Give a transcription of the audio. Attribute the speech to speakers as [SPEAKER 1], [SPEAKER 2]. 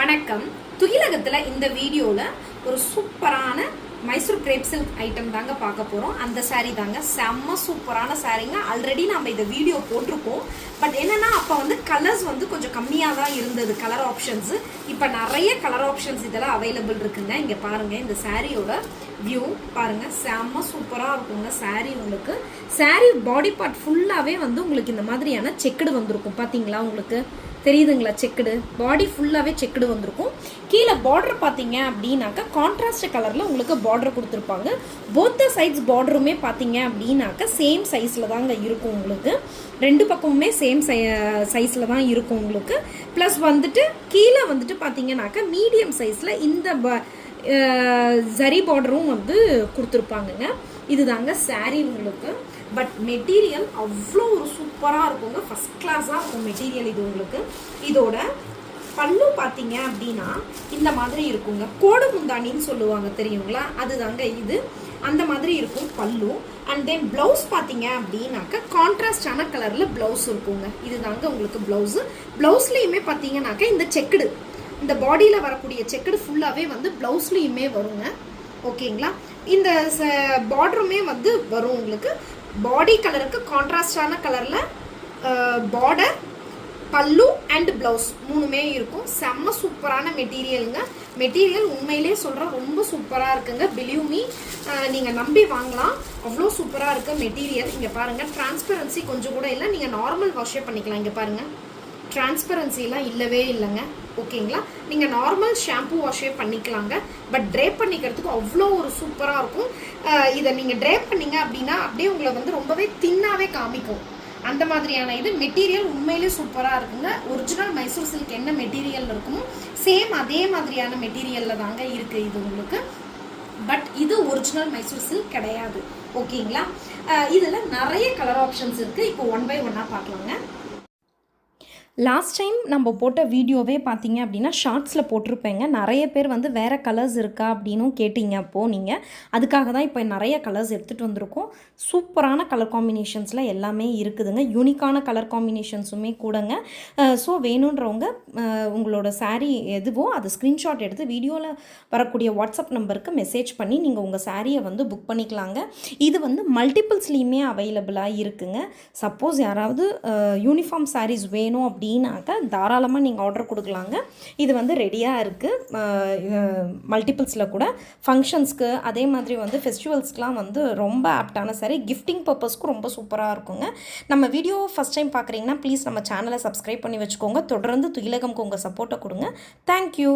[SPEAKER 1] வணக்கம். துகிலகத்தில் இந்த வீடியோவில் ஒரு சூப்பரான மைசூர் கிரேப் சில்க் ஐட்டம் தாங்க பார்க்க போகிறோம். அந்த சாரீ தாங்க செம்ம சூப்பரான சாரீங்க. ஆல்ரெடி நம்ம இந்த வீடியோ போட்டிருக்கோம். பட் என்னென்னா அப்போ கலர்ஸ் கொஞ்சம் கம்மியாக தான் இருந்தது, கலர் ஆப்ஷன்ஸு. இப்போ நிறைய கலர் ஆப்ஷன்ஸ் இதெல்லாம் அவைலபிள் இருக்குங்க. இங்கே பாருங்கள், இந்த சாரியோட வியூ பாருங்கள், செம்ம சூப்பராக இருக்குங்க சாரீ. உங்களுக்கு சாரீ பாடி பார்ட் ஃபுல்லாகவே உங்களுக்கு இந்த மாதிரியான செக்குடு வந்திருக்கும். பார்த்தீங்களா, உங்களுக்கு தெரியுதுங்களா? செக்குடு பாடி ஃபுல்லாகவே செக்குடு வந்திருக்கும். கீழே பார்டர் பார்த்தீங்க அப்படின்னாக்கா கான்ட்ராஸ்ட் கலரில் உங்களுக்கு பார்டர் கொடுத்துருப்பாங்க. போத் சைட்ஸ் பார்டருமே பார்த்தீங்க அப்படின்னாக்கா சேம் சைஸில் தாங்க இருக்கும். உங்களுக்கு ரெண்டு பக்கமுமே சேம் சைஸில் தான் இருக்கும் உங்களுக்கு. ப்ளஸ் கீழே பார்த்தீங்கன்னாக்கா மீடியம் சைஸில் இந்த ஜரி பார்டரும் கொடுத்துருப்பாங்கங்க. இதுதாங்க சாரீ உங்களுக்கு. பட் மெட்டீரியல் அவ்வளோ ஒரு சூப்பராக இருக்குங்க, ஃபஸ்ட் கிளாஸாக இருக்கும் மெட்டீரியல் இது உங்களுக்கு. இதோட பல்லு பார்த்தீங்க அப்படின்னா இந்த மாதிரி இருக்குங்க. கோடு முந்தானின்னு சொல்லுவாங்க, தெரியுங்களா? அதுதாங்க இது. அந்த மாதிரி இருக்கும் பல்லு. அண்ட் தென் ப்ளவுஸ் பார்த்தீங்க அப்படின்னாக்கா கான்ட்ராஸ்டான கலரில் ப்ளவுஸ் இருக்குங்க. இதுதாங்க உங்களுக்கு ப்ளவுஸு. ப்ளவுஸ்லேயுமே பார்த்தீங்கன்னாக்கா இந்த செக்குடு, இந்த பாடியில் வரக்கூடிய செக்குடு ஃபுல்லாகவே ப்ளவுஸ்லேயுமே வருங்க. ஓகேங்களா? இந்த பார்டருமே வரும் உங்களுக்கு. பாடி கலருக்கு கான்ட்ராஸ்டான கலரில் பார்டர், பல்லு அண்ட் ப்ளவுஸ் மூணுமே இருக்கும். செம்ம சூப்பரான மெட்டீரியலுங்க. மெட்டீரியல் உண்மையிலே சொல்கிறேன், ரொம்ப சூப்பராக இருக்குங்க. பிலீவ் மீ, நீங்கள் நம்பி வாங்கலாம். அவ்வளோ சூப்பராக இருக்குது மெட்டீரியல். இங்கே பாருங்கள், டிரான்ஸ்பரன்சி கொஞ்சம் கூட இல்லை. நீங்கள் நார்மல் வாஷே பண்ணிக்கலாம். இங்கே பாருங்கள், டிரான்ஸ்பரன்சிலாம் இல்லவே இல்லைங்க. ஓகேங்களா? நீங்கள் நார்மல் ஷாம்பு வாஷே பண்ணிக்கலாங்க. பட் ட்ரேப் பண்ணிக்கிறதுக்கு அவ்வளோ ஒரு சூப்பராக இருக்கும். இதை நீங்கள் ட்ரேப் பண்ணிங்க அப்படின்னா அப்படியே உங்களை ரொம்பவே தின்னாவே காமிக்கும். அந்த மாதிரியான இது மெட்டீரியல் உண்மையிலே சூப்பராக இருக்குங்க. ஒரிஜினல் மைசூர் சில்க் என்ன மெட்டீரியல் இருக்குமோ சேம் அதே மாதிரியான மெட்டீரியலில் தாங்க இருக்குது இது உங்களுக்கு. பட் இது ஒரிஜினல் மைசூர் சில்க் கிடையாது. ஓகேங்களா? இதில் நிறைய கலர் ஆப்ஷன்ஸ் இருக்குது. இப்போ ஒன் பை ஒன்னாக பார்க்கலாங்க.
[SPEAKER 2] லாஸ்ட் டைம் நம்ம போட்ட வீடியோவே பார்த்தீங்க அப்படின்னா ஷார்ட்ஸில் போட்டிருப்பேங்க. நிறைய பேர் வேறு கலர்ஸ் இருக்கா அப்படின்னும் கேட்டிங்க. அப்போது நீங்கள் அதுக்காக தான் இப்போ நிறைய கலர்ஸ் எடுத்துகிட்டு வந்திருக்கோம். சூப்பரான கலர் காம்பினேஷன்ஸில் எல்லாமே இருக்குதுங்க. யூனிக்கான கலர் காம்பினேஷன்ஸுமே கூடங்க. ஸோ வேணுன்றவங்க உங்களோட சாரீ எதுவோ அதை ஸ்க்ரீன்ஷாட் எடுத்து வீடியோவில் வரக்கூடிய வாட்ஸ்அப் நம்பருக்கு மெசேஜ் பண்ணி நீங்கள் உங்கள் சாரியை புக் பண்ணிக்கலாங்க. இது மல்டிபிள்ஸ்லேயுமே அவைலபிளாக இருக்குங்க. சப்போஸ் யாராவது யூனிஃபார்ம் சாரீஸ் வேணும் அப்படின்னாக்கா தாராளமாக நீங்கள் ஆர்டர் கொடுக்கலாங்க. இது ரெடியாக இருக்குது. மல்டிபிள்ஸில் கூட ஃபங்க்ஷன்ஸ்க்கு, அதே மாதிரி ஃபெஸ்டிவல்ஸ்க்கெலாம் ரொம்ப ஆப்டான சாரி. கிஃப்டிங் பர்பஸ்க்கு ரொம்ப சூப்பராக இருக்குங்க. நம்ம வீடியோ ஃபஸ்ட் டைம் பார்க்குறீங்கன்னா ப்ளீஸ் நம்ம சேனலை சப்ஸ்கிரைப் பண்ணி வச்சுக்கோங்க. தொடர்ந்து துகிலகம்க்கு உங்கள் சப்போர்ட்டை கொடுங்க. தேங்க்யூ.